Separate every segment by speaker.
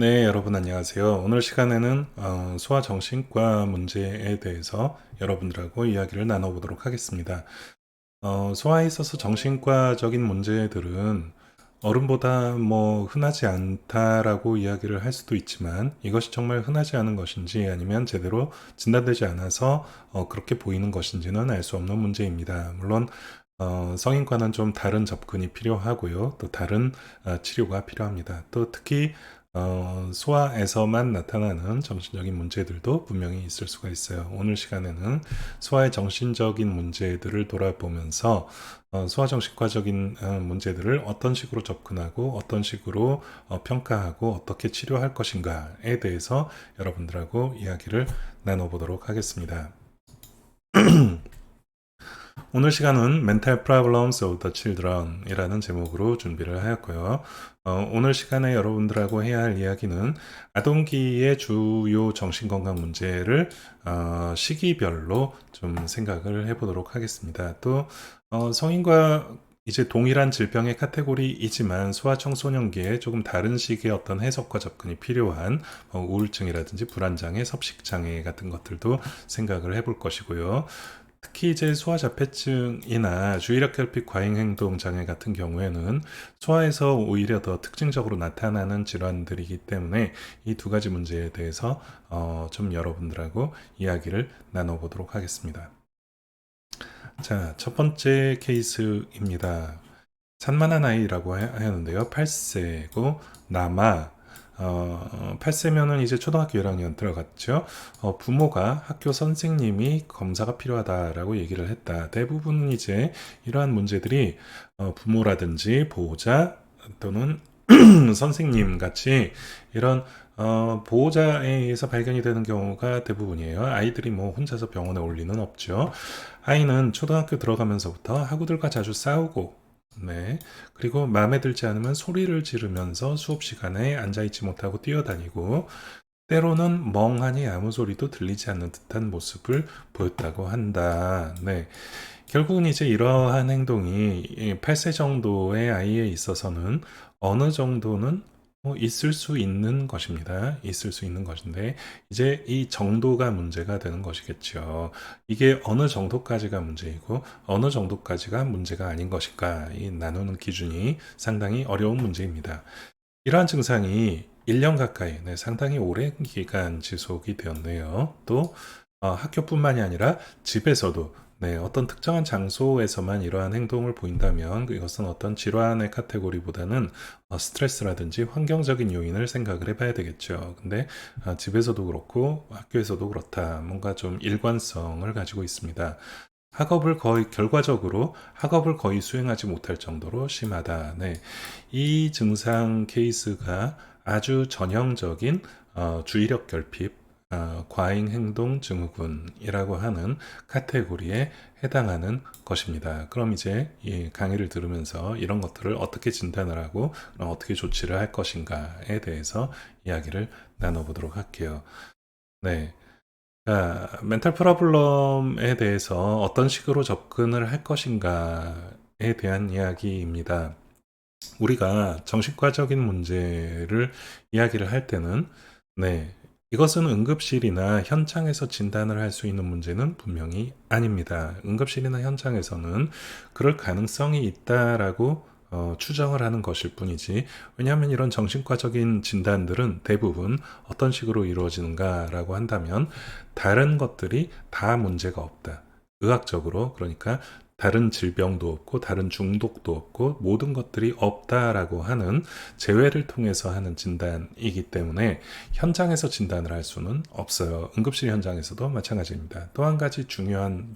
Speaker 1: 네, 여러분 안녕하세요. 오늘 시간에는 소아정신과 문제에 대해서 여러분들하고 이야기를 나눠보도록 하겠습니다. 소아에 있어서 정신과적인 문제들은 어른보다 뭐 흔하지 않다라고 이야기를 할 수도 있지만 이것이 정말 흔하지 않은 것인지 아니면 제대로 진단되지 않아서 그렇게 보이는 것인지는 알 수 없는 문제입니다. 물론 성인과는 좀 다른 접근이 필요하고요. 또 다른 치료가 필요합니다. 또 특히 소아에서만 나타나는 정신적인 문제들도 분명히 있을 수가 있어요. 오늘 시간에는 소아의 정신적인 문제들을 돌아보면서 소아정신과적인 문제들을 어떤 식으로 접근하고 어떤 식으로 평가하고 어떻게 치료할 것인가에 대해서 여러분들하고 이야기를 나눠보도록 하겠습니다. 오늘 시간은 Mental Problems of the Children 이라는 제목으로 준비를 하였고요. 오늘 시간에 여러분들하고 해야 할 이야기는 아동기의 주요 정신건강 문제를 시기별로 좀 생각을 해보도록 하겠습니다. 또 성인과 이제 동일한 질병의 카테고리이지만 소아청소년기에 조금 다른 식의 어떤 해석과 접근이 필요한 우울증이라든지 불안장애, 섭식장애 같은 것들도 생각을 해볼 것이고요. 특히 이제 소아자폐증이나 주의력 결핍 과잉행동 장애 같은 경우에는 소아에서 오히려 더 특징적으로 나타나는 질환들이기 때문에 이 두 가지 문제에 대해서 좀 여러분들하고 이야기를 나눠보도록 하겠습니다. 자, 첫 번째 케이스입니다. 산만한 아이라고 하는데요. 8세고 남아 8세면은 이제 초등학교 1학년 들어갔죠. 부모가 학교 선생님이 검사가 필요하다라고 얘기를 했다. 대부분은 이제 이러한 문제들이 부모라든지 보호자 또는 선생님 같이 이런 보호자에 의해서 발견이 되는 경우가 대부분이에요. 아이들이 뭐 혼자서 병원에 올 리는 없죠. 아이는 초등학교 들어가면서부터 학우들과 자주 싸우고 네. 그리고 마음에 들지 않으면 소리를 지르면서 수업 시간에 앉아있지 못하고 뛰어다니고 때로는 멍하니 아무 소리도 들리지 않는 듯한 모습을 보였다고 한다. 네. 결국은 이제 이러한 행동이 8세 정도의 아이에 있어서는 어느 정도는 있을 수 있는 것입니다. 있을 수 있는 것인데 이제 이 정도가 문제가 되는 것이겠죠. 이게 어느 정도까지가 문제이고 어느 정도까지가 문제가 아닌 것일까 이 나누는 기준이 상당히 어려운 문제입니다. 이러한 증상이 1년 가까이 상당히 오랜 기간 지속이 되었네요. 또 학교뿐만이 아니라 집에서도 어떤 특정한 장소에서만 이러한 행동을 보인다면 이것은 어떤 질환의 카테고리보다는 스트레스라든지 환경적인 요인을 생각을 해봐야 되겠죠. 근데 집에서도 그렇고 학교에서도 그렇다. 뭔가 좀 일관성을 가지고 있습니다. 결과적으로 학업을 거의 수행하지 못할 정도로 심하다. 네. 이 증상 케이스가 아주 전형적인 주의력 결핍, 과잉 행동 증후군이라고 하는 카테고리에 해당하는 것입니다. 그럼 이제 이 강의를 들으면서 이런 것들을 어떻게 진단을 하고 어떻게 조치를 할 것인가에 대해서 이야기를 나눠보도록 할게요. 네. 멘탈 프로블럼에 대해서 어떤 식으로 접근을 할 것인가에 대한 이야기입니다. 우리가 정신과적인 문제를 이야기를 할 때는 이것은 응급실이나 현장에서 진단을 할 수 있는 문제는 분명히 아닙니다. 응급실이나 현장에서는 그럴 가능성이 있다라고 추정을 하는 것일 뿐이지, 왜냐하면 이런 정신과적인 진단들은 대부분 어떤 식으로 이루어지는가라고 한다면 다른 것들이 다 문제가 없다. 의학적으로, 그러니까 다른 질병도 없고 다른 중독도 없고 모든 것들이 없다라고 하는 제외를 통해서 하는 진단이기 때문에 현장에서 진단을 할 수는 없어요. 응급실 현장에서도 마찬가지입니다. 또 한 가지 중요한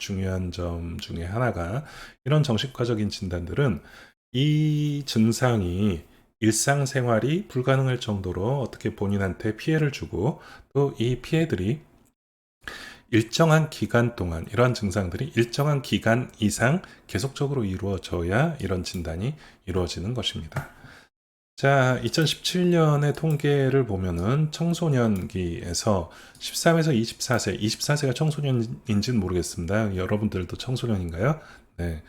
Speaker 1: 점 중에 하나가 이런 정신과적인 진단들은 이 증상이 일상생활이 불가능할 정도로 어떻게 본인한테 피해를 주고 또 이 피해들이 일정한 기간 동안 이러한 증상들이 일정한 기간 이상 계속적으로 이루어져야 이런 진단이 이루어지는 것입니다. 자, 2017년의 통계를 보면은 청소년기에서 13에서 24세, 24세가 청소년인지는 모르겠습니다. 여러분들도 청소년인가요? 네.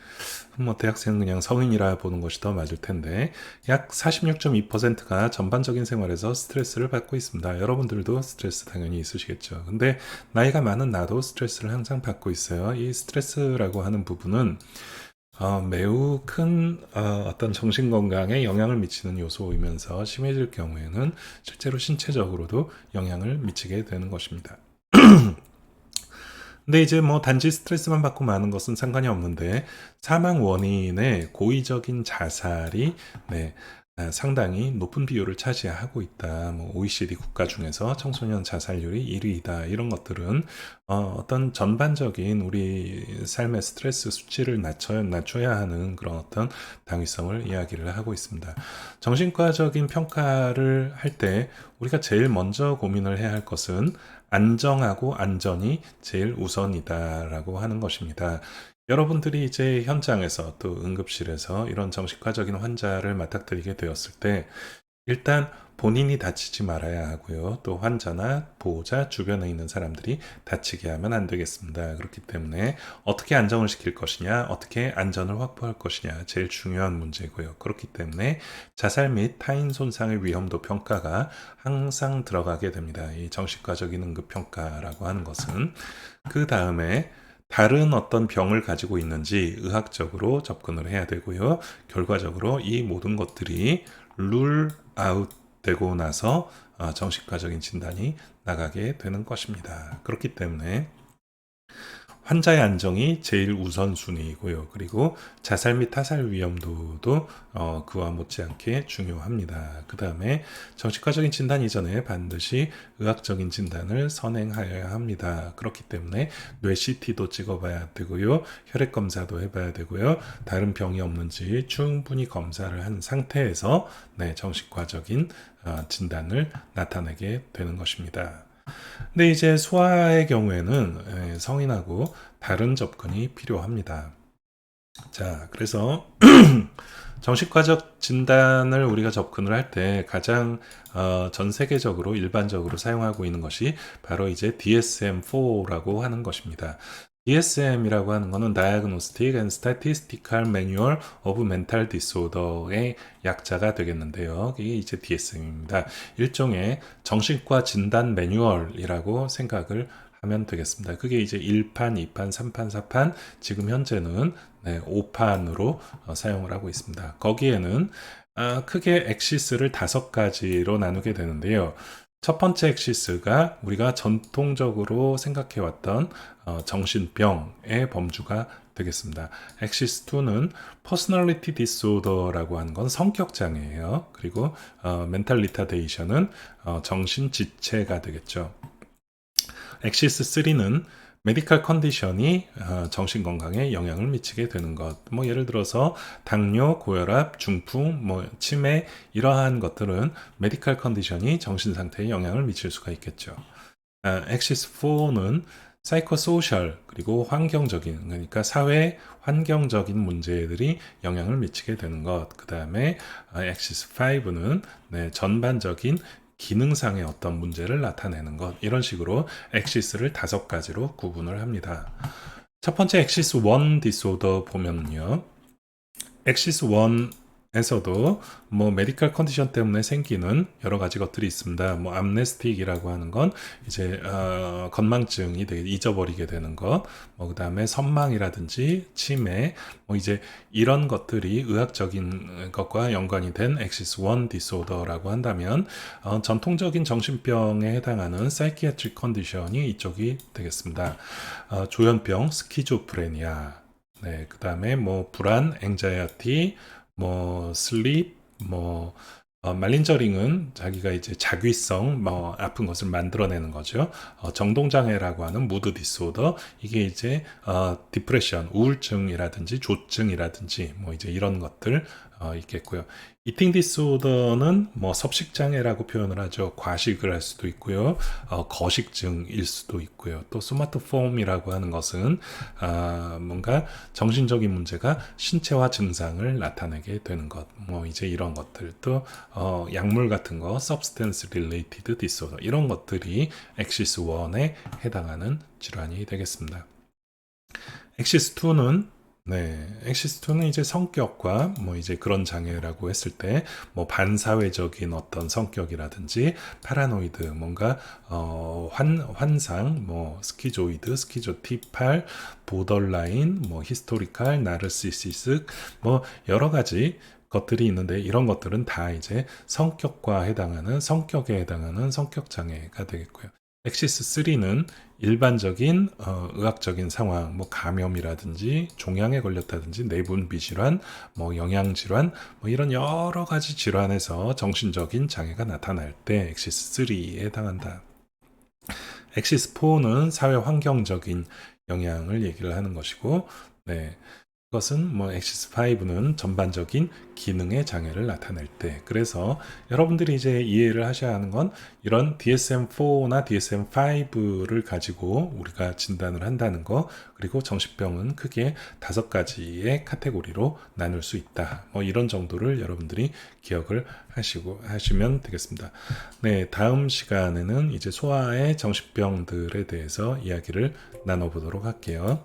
Speaker 1: 뭐 대학생은 그냥 성인이라 보는 것이 더 맞을 텐데 약 46.2%가 전반적인 생활에서 스트레스를 받고 있습니다. 여러분들도 스트레스 당연히 있으시겠죠. 근데 나이가 많은 나도 스트레스를 항상 받고 있어요. 이 스트레스라고 하는 부분은 매우 큰 어떤 정신 건강에 영향을 미치는 요소이면서 심해질 경우에는 실제로 신체적으로도 영향을 미치게 되는 것입니다. 근데 이제 뭐 단지 스트레스만 받고 마는 것은 상관이 없는데 사망 원인의 고의적인 자살이 네, 상당히 높은 비율을 차지하고 있다. 뭐 OECD 국가 중에서 청소년 자살률이 1위이다. 이런 것들은 어떤 전반적인 우리 삶의 스트레스 수치를 낮춰야 하는 그런 어떤 당위성을 이야기를 하고 있습니다. 정신과적인 평가를 할 때 우리가 제일 먼저 고민을 해야 할 것은 안정하고 안전이 제일 우선이다라고 하는 것입니다. 여러분들이 이제 현장에서 또 응급실에서 이런 정신과적인 환자를 맞닥뜨리게 되었을 때 일단 본인이 다치지 말아야 하고요. 또 환자나 보호자 주변에 있는 사람들이 다치게 하면 안 되겠습니다. 그렇기 때문에 어떻게 안정을 시킬 것이냐, 어떻게 안전을 확보할 것이냐, 제일 중요한 문제고요. 그렇기 때문에 자살 및 타인 손상의 위험도 평가가 항상 들어가게 됩니다. 이 정신과적인 응급 평가라고 하는 것은 그 다음에 다른 어떤 병을 가지고 있는지 의학적으로 접근을 해야 되고요. 결과적으로 이 모든 것들이 룰 아웃 되고 나서 정신과적인 진단이 나가게 되는 것입니다. 그렇기 때문에 환자의 안정이 제일 우선순위이고요. 그리고 자살 및 타살 위험도도 그와 못지않게 중요합니다. 그 다음에 정신과적인 진단 이전에 반드시 의학적인 진단을 선행하여야 합니다. 그렇기 때문에 뇌 CT도 찍어봐야 되고요. 혈액 검사도 해봐야 되고요. 다른 병이 없는지 충분히 검사를 한 상태에서 네, 정신과적인 진단을 나타내게 되는 것입니다. 근데 이제 소아의 경우에는 성인하고 다른 접근이 필요합니다. 자, 그래서 정신과적 진단을 우리가 접근을 할 때 가장 전 세계적으로 일반적으로 사용하고 있는 것이 바로 이제 DSM-4라고 하는 것입니다. DSM이라고 하는 것은 Diagnostic and Statistical Manual of Mental Disorder의 약자가 되겠는데요. 이게 이제 DSM입니다. 일종의 정신과 진단 매뉴얼이라고 생각을 하면 되겠습니다. 그게 이제 1판, 2판, 3판, 4판, 지금 현재는 네, 5판으로 사용을 하고 있습니다. 거기에는 크게 엑시스를 5가지로 나누게 되는데요. 첫 번째 엑시스가 우리가 전통적으로 생각해왔던 정신병의 범주가 되겠습니다. 엑시스 2는 퍼스널리티 디스오더라고 하는 건 성격 장애예요. 그리고 멘탈 리타데이션은 정신 지체가 되겠죠. 엑시스 3는 메디컬 컨디션이 정신 건강에 영향을 미치게 되는 것. 뭐 예를 들어서 당뇨, 고혈압, 중풍, 뭐 치매 이러한 것들은 메디컬 컨디션이 정신 상태에 영향을 미칠 수가 있겠죠. 엑시스 4는 사이코소셜 그리고 환경적인 그러니까 사회 환경적인 문제들이 영향을 미치게 되는 것. 그 다음에 엑시스 5는 네, 전반적인 기능상의 어떤 문제를 나타내는 것 이런 식으로 엑시스를 5가지로 구분을 합니다. 첫 번째 엑시스 1 디소더 보면요. 엑시스 1에서도 뭐 메디컬 컨디션 때문에 생기는 여러 가지 것들이 있습니다. 뭐 암네스틱이라고 하는 건 이제 건망증이 되게 잊어버리게 되는 것, 뭐 그다음에 선망이라든지 치매, 뭐 이제 이런 것들이 의학적인 것과 연관이 된 엑시스 1 디소더라고 한다면 전통적인 정신병에 해당하는 사이키아트릭 컨디션이 이쪽이 되겠습니다. 조현병, 스키조프레니아. 네, 그 다음에 뭐 불안, 앵자이어티, 뭐 슬립, 뭐 말린저링은 자기가 이제 자귀성, 뭐 아픈 것을 만들어내는 거죠. 정동장애라고 하는 무드 디스오더, 이게 이제 디프레션, 우울증이라든지 조증이라든지 뭐 이제 이런 것들 있겠고요. 이팅 디스오더는 뭐 섭식장애라고 표현을 하죠. 과식을 할 수도 있고요. 거식증일 수도 있고요. 또 소마토폼이라고 하는 것은 뭔가 정신적인 문제가 신체화 증상을 나타내게 되는 것. 뭐 이제 이런 것들 또 약물 같은 거 substance related disorder 이런 것들이 엑시스 1에 해당하는 질환이 되겠습니다. 엑시스 2는 네, 엑시스2는 이제 성격과 뭐 이제 그런 장애라고 했을 때 뭐 반사회적인 어떤 성격이라든지 파라노이드 뭔가 환상 뭐 스키조이드, 스키조티팔, 보더라인, 뭐 히스토리칼, 나르시시스 뭐 여러 가지 것들이 있는데 이런 것들은 다 이제 성격과 해당하는 성격에 해당하는 성격 장애가 되겠고요. 엑시스 3는 일반적인 의학적인 상황, 뭐 감염이라든지 종양에 걸렸다든지 내분비 질환, 뭐 영양 질환, 뭐 이런 여러 가지 질환에서 정신적인 장애가 나타날 때 엑시스 3에 해당한다. 엑시스 4는 사회 환경적인 영향을 얘기를 하는 것이고, 네. 그것은 뭐 엑시스 5는 전반적인 기능의 장애를 나타낼 때 그래서 여러분들이 이제 이해를 하셔야 하는 건 이런 DSM-4나 DSM-5를 가지고 우리가 진단을 한다는 거 그리고 정신병은 크게 5가지의 카테고리로 나눌 수 있다. 뭐 이런 정도를 여러분들이 기억을 하시면 되겠습니다. 네, 다음 시간에는 이제 소아의 정신병들에 대해서 이야기를 나눠보도록 할게요.